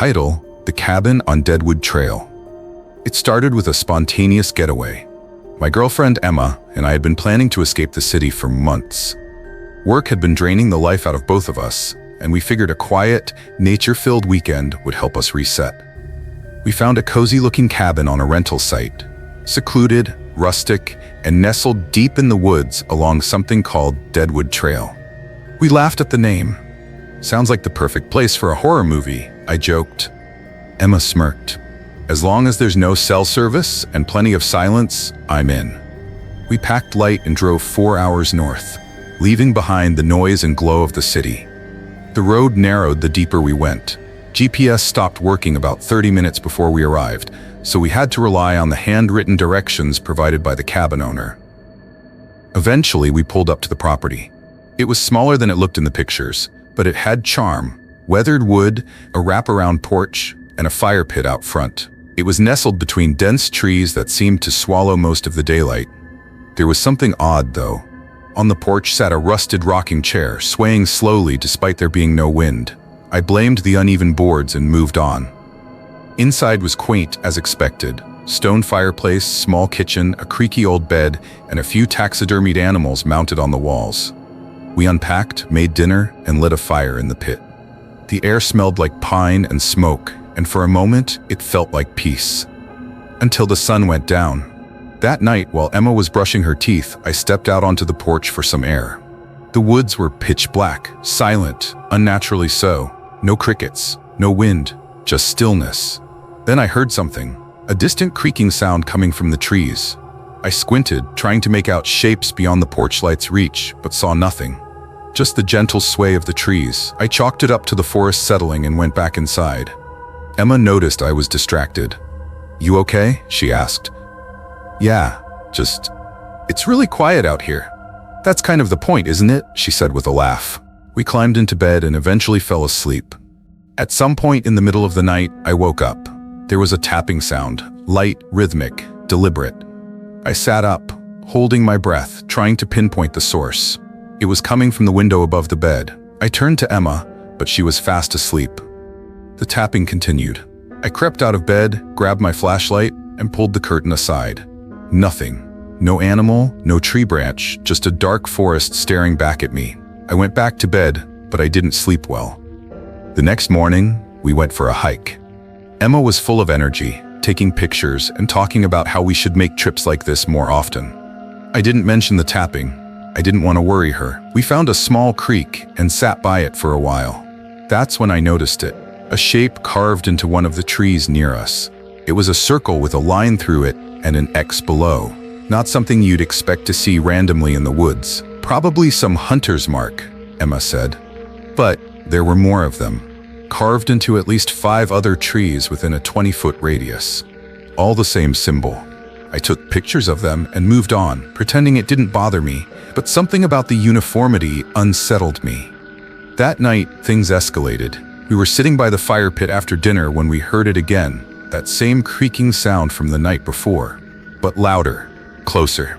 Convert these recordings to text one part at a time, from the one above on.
Title: The Cabin on Deadwood Trail. It started with a spontaneous getaway. My girlfriend Emma and I had been planning to escape the city for months. Work had been draining the life out of both of us, and we figured a quiet, nature-filled weekend would help us reset. We found a cozy-looking cabin on a rental site, secluded, rustic, and nestled deep in the woods along something called Deadwood Trail. We laughed at the name. "Sounds like the perfect place for a horror movie," I joked. Emma smirked. "As long as there's no cell service and plenty of silence, I'm in." We packed light and drove 4 hours north, leaving behind the noise and glow of the city. The road narrowed the deeper we went. GPS stopped working about 30 minutes before we arrived, so we had to rely on the handwritten directions provided by the cabin owner. Eventually, we pulled up to the property. It was smaller than it looked in the pictures, but it had charm: weathered wood, a wraparound porch, and a fire pit out front. It was nestled between dense trees that seemed to swallow most of the daylight. There was something odd, though. On the porch sat a rusted rocking chair, swaying slowly despite there being no wind. I blamed the uneven boards and moved on. Inside was quaint as expected. Stone fireplace, small kitchen, a creaky old bed, and a few taxidermied animals mounted on the walls. We unpacked, made dinner, and lit a fire in the pit. The air smelled like pine and smoke, and for a moment, it felt like peace. Until the sun went down. That night, while Emma was brushing her teeth, I stepped out onto the porch for some air. The woods were pitch black, silent, unnaturally so. No crickets, no wind, just stillness. Then I heard something, a distant creaking sound coming from the trees. I squinted, trying to make out shapes beyond the porch light's reach, but saw nothing. Just the gentle sway of the trees. I chalked it up to the forest settling and went back inside. Emma noticed I was distracted. "You okay?" she asked. "Yeah, it's really quiet out here." "That's kind of the point, isn't it?" she said with a laugh. We climbed into bed and eventually fell asleep. At some point in the middle of the night, I woke up. There was a tapping sound, light, rhythmic, deliberate. I sat up, holding my breath, trying to pinpoint the source. It was coming from the window above the bed. I turned to Emma, but she was fast asleep. The tapping continued. I crept out of bed, grabbed my flashlight, and pulled the curtain aside. Nothing. No animal, no tree branch, just a dark forest staring back at me. I went back to bed, but I didn't sleep well. The next morning, we went for a hike. Emma was full of energy, taking pictures and talking about how we should make trips like this more often. I didn't mention the tapping. I didn't want to worry her. We found a small creek and sat by it for a while. That's when I noticed it, a shape carved into one of the trees near us. It was a circle with a line through it and an X below. Not something you'd expect to see randomly in the woods. Probably some hunter's mark, Emma said. But there were more of them, carved into at least 5 other trees within a 20-foot radius. All the same symbol. I took pictures of them and moved on, pretending it didn't bother me, but something about the uniformity unsettled me. That night, things escalated. We were sitting by the fire pit after dinner when we heard it again, that same creaking sound from the night before, but louder, closer.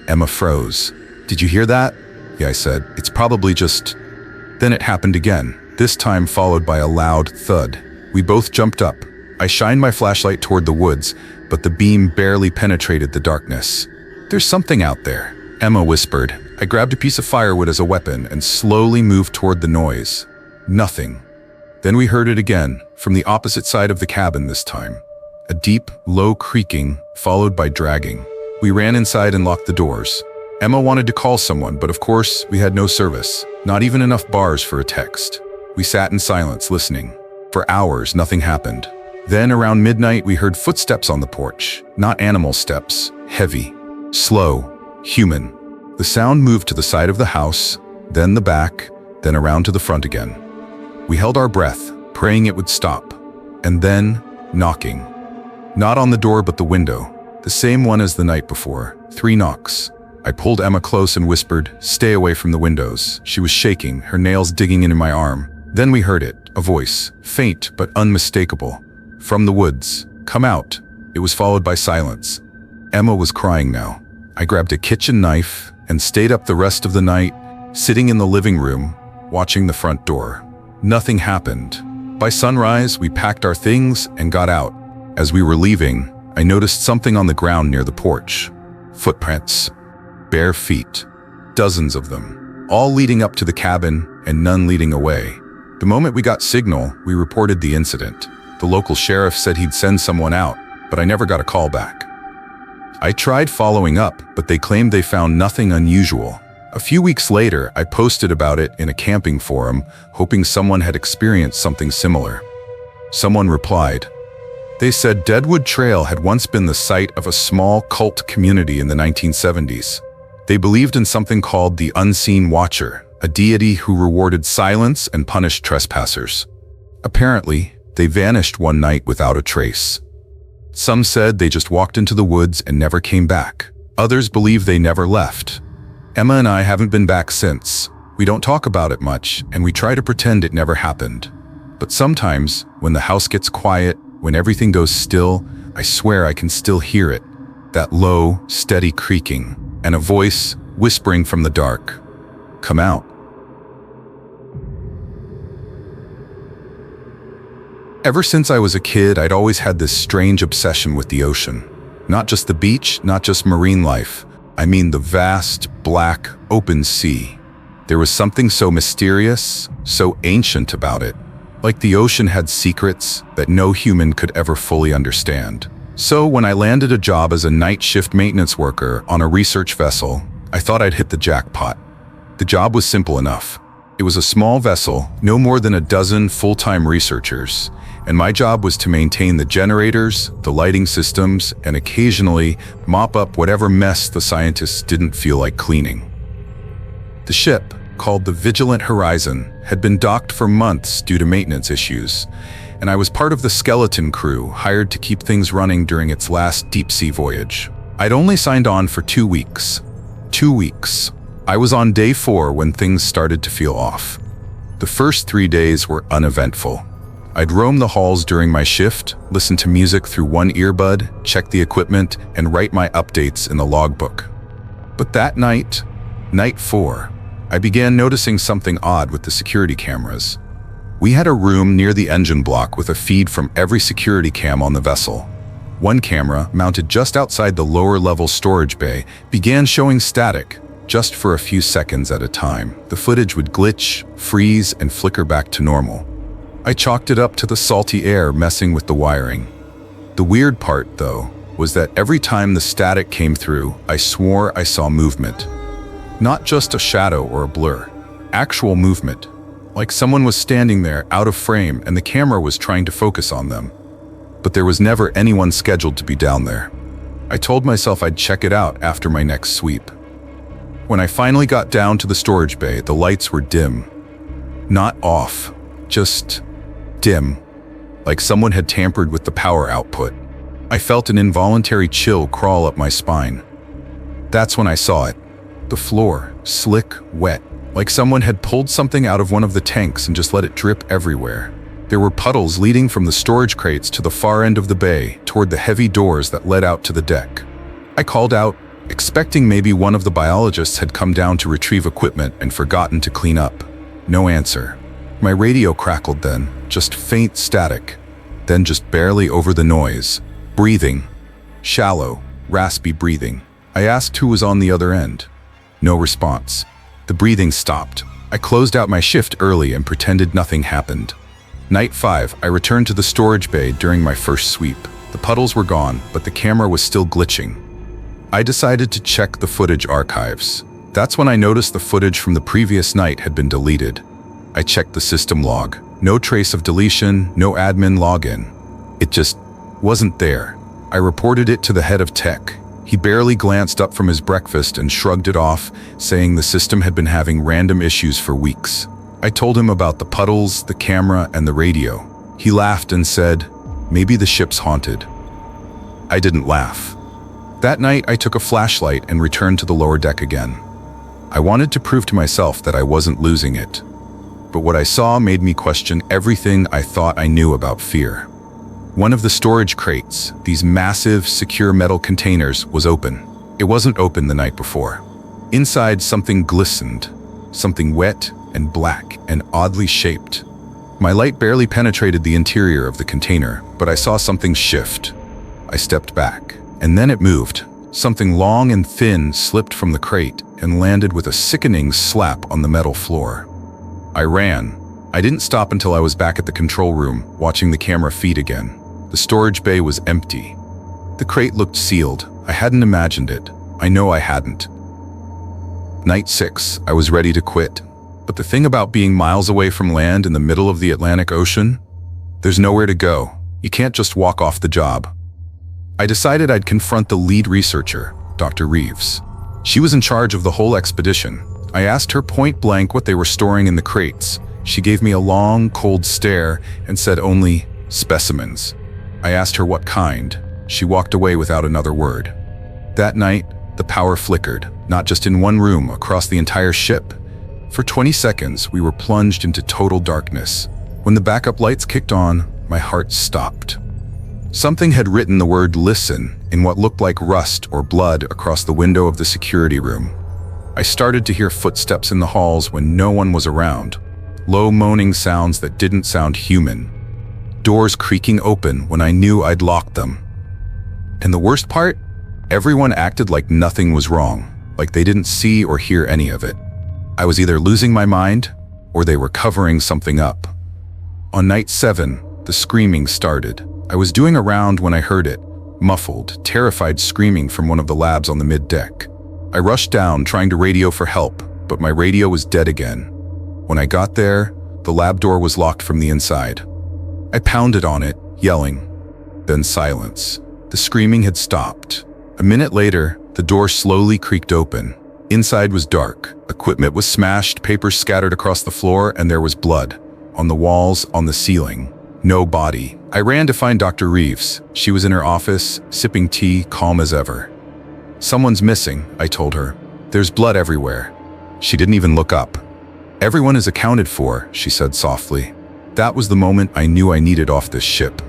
Emma froze. "Did you hear that?" "Yeah," I said. "It's probably just..." Then it happened again, this time followed by a loud thud. We both jumped up. I shined my flashlight toward the woods, but the beam barely penetrated the darkness. "There's something out there," Emma whispered. I grabbed a piece of firewood as a weapon and slowly moved toward the noise. Nothing. Then we heard it again, from the opposite side of the cabin this time. A deep, low creaking, followed by dragging. We ran inside and locked the doors. Emma wanted to call someone, but of course, we had no service. Not even enough bars for a text. We sat in silence, listening. For hours, nothing happened. Then, around midnight, we heard footsteps on the porch. Not animal steps. Heavy. Slow. Human. The sound moved to the side of the house, then the back, then around to the front again. We held our breath, praying it would stop. And then, knocking. Not on the door, but the window. The same one as the night before. 3 knocks. I pulled Emma close and whispered, "Stay away from the windows." She was shaking, her nails digging into my arm. Then we heard it, a voice, faint but unmistakable. From the woods. "Come out." It was followed by silence. Emma was crying now. I grabbed a kitchen knife and stayed up the rest of the night, sitting in the living room, watching the front door. Nothing happened, By sunrise, we packed our things and got out. As we were leaving, I noticed something on the ground near the porch. Footprints. Bare feet. Dozens of them. All leading up to the cabin and none leading away. The moment we got signal, we reported the incident. The local sheriff said he'd send someone out, but I never got a call back. I tried following up, but they claimed they found nothing unusual. A few weeks later, I posted about it in a camping forum, hoping someone had experienced something similar. Someone replied. They said Deadwood Trail had once been the site of a small cult community in the 1970s. They believed in something called the Unseen Watcher, a deity who rewarded silence and punished trespassers. Apparently, they vanished one night without a trace. Some said they just walked into the woods and never came back. Others believe they never left. Emma and I haven't been back since. We don't talk about it much, and we try to pretend it never happened. But sometimes, when the house gets quiet, when everything goes still, I swear I can still hear it. That low, steady creaking, and a voice whispering from the dark. Come out. Ever since I was a kid, I'd always had this strange obsession with the ocean. Not just the beach, not just marine life. I mean the vast, black, open sea. There was something so mysterious, so ancient about it. Like the ocean had secrets that no human could ever fully understand. So when I landed a job as a night shift maintenance worker on a research vessel, I thought I'd hit the jackpot. The job was simple enough. It was a small vessel, no more than a dozen full-time researchers, and my job was to maintain the generators, the lighting systems, and occasionally mop up whatever mess the scientists didn't feel like cleaning. The ship, called the Vigilant Horizon, had been docked for months due to maintenance issues, and I was part of the skeleton crew hired to keep things running during its last deep-sea voyage. I'd only signed on for 2 weeks. 2 weeks. I was on day 4 when things started to feel off. The first 3 days were uneventful. I'd roam the halls during my shift, listen to music through one earbud, check the equipment, and write my updates in the logbook. But that night, night 4, I began noticing something odd with the security cameras. We had a room near the engine block with a feed from every security cam on the vessel. One camera, mounted just outside the lower-level storage bay, began showing static, just for a few seconds at a time. The footage would glitch, freeze, and flicker back to normal. I chalked it up to the salty air messing with the wiring. The weird part, though, was that every time the static came through, I swore I saw movement. Not just a shadow or a blur. Actual movement. Like someone was standing there out of frame and the camera was trying to focus on them. But there was never anyone scheduled to be down there. I told myself I'd check it out after my next sweep. When I finally got down to the storage bay, the lights were dim. Not off, just dim, like someone had tampered with the power output. I felt an involuntary chill crawl up my spine. That's when I saw it. The floor, slick, wet, like someone had pulled something out of one of the tanks and just let it drip everywhere. There were puddles leading from the storage crates to the far end of the bay, toward the heavy doors that led out to the deck. I called out, expecting maybe one of the biologists had come down to retrieve equipment and forgotten to clean up. No answer. My radio crackled then, just faint static, then just barely over the noise. Breathing. Shallow, raspy breathing. I asked who was on the other end. No response. The breathing stopped. I closed out my shift early and pretended nothing happened. Night 5, I returned to the storage bay during my first sweep. The puddles were gone, but the camera was still glitching. I decided to check the footage archives. That's when I noticed the footage from the previous night had been deleted. I checked the system log. No trace of deletion, no admin login. It just wasn't there. I reported it to the head of tech. He barely glanced up from his breakfast and shrugged it off, saying the system had been having random issues for weeks. I told him about the puddles, the camera, and the radio. He laughed and said, "Maybe the ship's haunted." I didn't laugh. That night, I took a flashlight and returned to the lower deck again. I wanted to prove to myself that I wasn't losing it. But what I saw made me question everything I thought I knew about fear. One of the storage crates, these massive, secure metal containers, was open. It wasn't open the night before. Inside, something glistened, something wet and black and oddly shaped. My light barely penetrated the interior of the container, but I saw something shift. I stepped back, and then it moved. Something long and thin slipped from the crate and landed with a sickening slap on the metal floor. I ran. I didn't stop until I was back at the control room, watching the camera feed again. The storage bay was empty. The crate looked sealed. I hadn't imagined it. I know I hadn't. Night 6, I was ready to quit. But the thing about being miles away from land in the middle of the Atlantic Ocean? There's nowhere to go. You can't just walk off the job. I decided I'd confront the lead researcher, Dr. Reeves. She was in charge of the whole expedition. I asked her point blank what they were storing in the crates. She gave me a long, cold stare and said only, "Specimens." I asked her what kind. She walked away without another word. That night, the power flickered, not just in one room, across the entire ship. For 20 seconds, we were plunged into total darkness. When the backup lights kicked on, my heart stopped. Something had written the word "listen" in what looked like rust or blood across the window of the security room. I started to hear footsteps in the halls when no one was around. Low moaning sounds that didn't sound human. Doors creaking open when I knew I'd locked them. And the worst part? Everyone acted like nothing was wrong, like they didn't see or hear any of it. I was either losing my mind, or they were covering something up. On night 7, the screaming started. I was doing a round when I heard it, muffled, terrified screaming from one of the labs on the mid-deck. I rushed down, trying to radio for help, but my radio was dead again. When I got there, the lab door was locked from the inside. I pounded on it, yelling. Then silence. The screaming had stopped. A minute later, the door slowly creaked open. Inside was dark. Equipment was smashed, papers scattered across the floor, and there was blood. On the walls, on the ceiling. No body. I ran to find Dr. Reeves. She was in her office, sipping tea, calm as ever. "Someone's missing," I told her. "There's blood everywhere." She didn't even look up. "Everyone is accounted for," she said softly. That was the moment I knew I needed off this ship.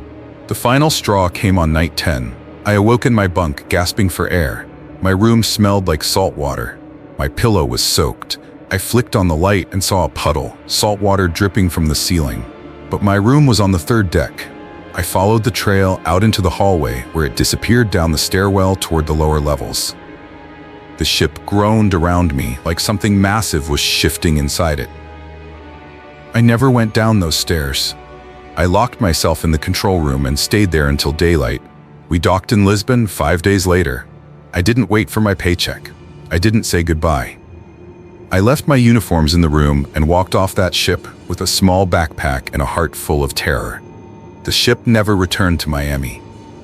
The final straw came on night 10. I awoke in my bunk, gasping for air. My room smelled like salt water. My pillow was soaked. I flicked on the light and saw a puddle, salt water dripping from the ceiling. But my room was on the 3rd deck. I followed the trail out into the hallway where it disappeared down the stairwell toward the lower levels. The ship groaned around me like something massive was shifting inside it. I never went down those stairs. I locked myself in the control room and stayed there until daylight. We docked in Lisbon 5 days later. I didn't wait for my paycheck. I didn't say goodbye. I left my uniforms in the room and walked off that ship with a small backpack and a heart full of terror. The ship never returned to Miami.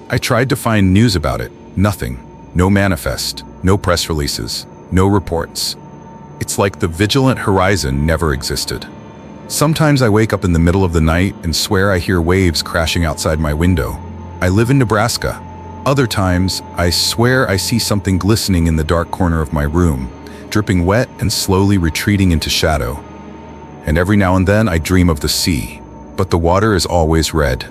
I tried to find news about it. Nothing. No manifest. No press releases. No reports. It's like the vigilant horizon never existed. Sometimes I wake up in the middle of the night and swear I hear waves crashing outside my window. I live in Nebraska. Other times, I swear I see something glistening in the dark corner of my room, dripping wet and slowly retreating into shadow. And every now and then I dream of the sea, but the water is always red.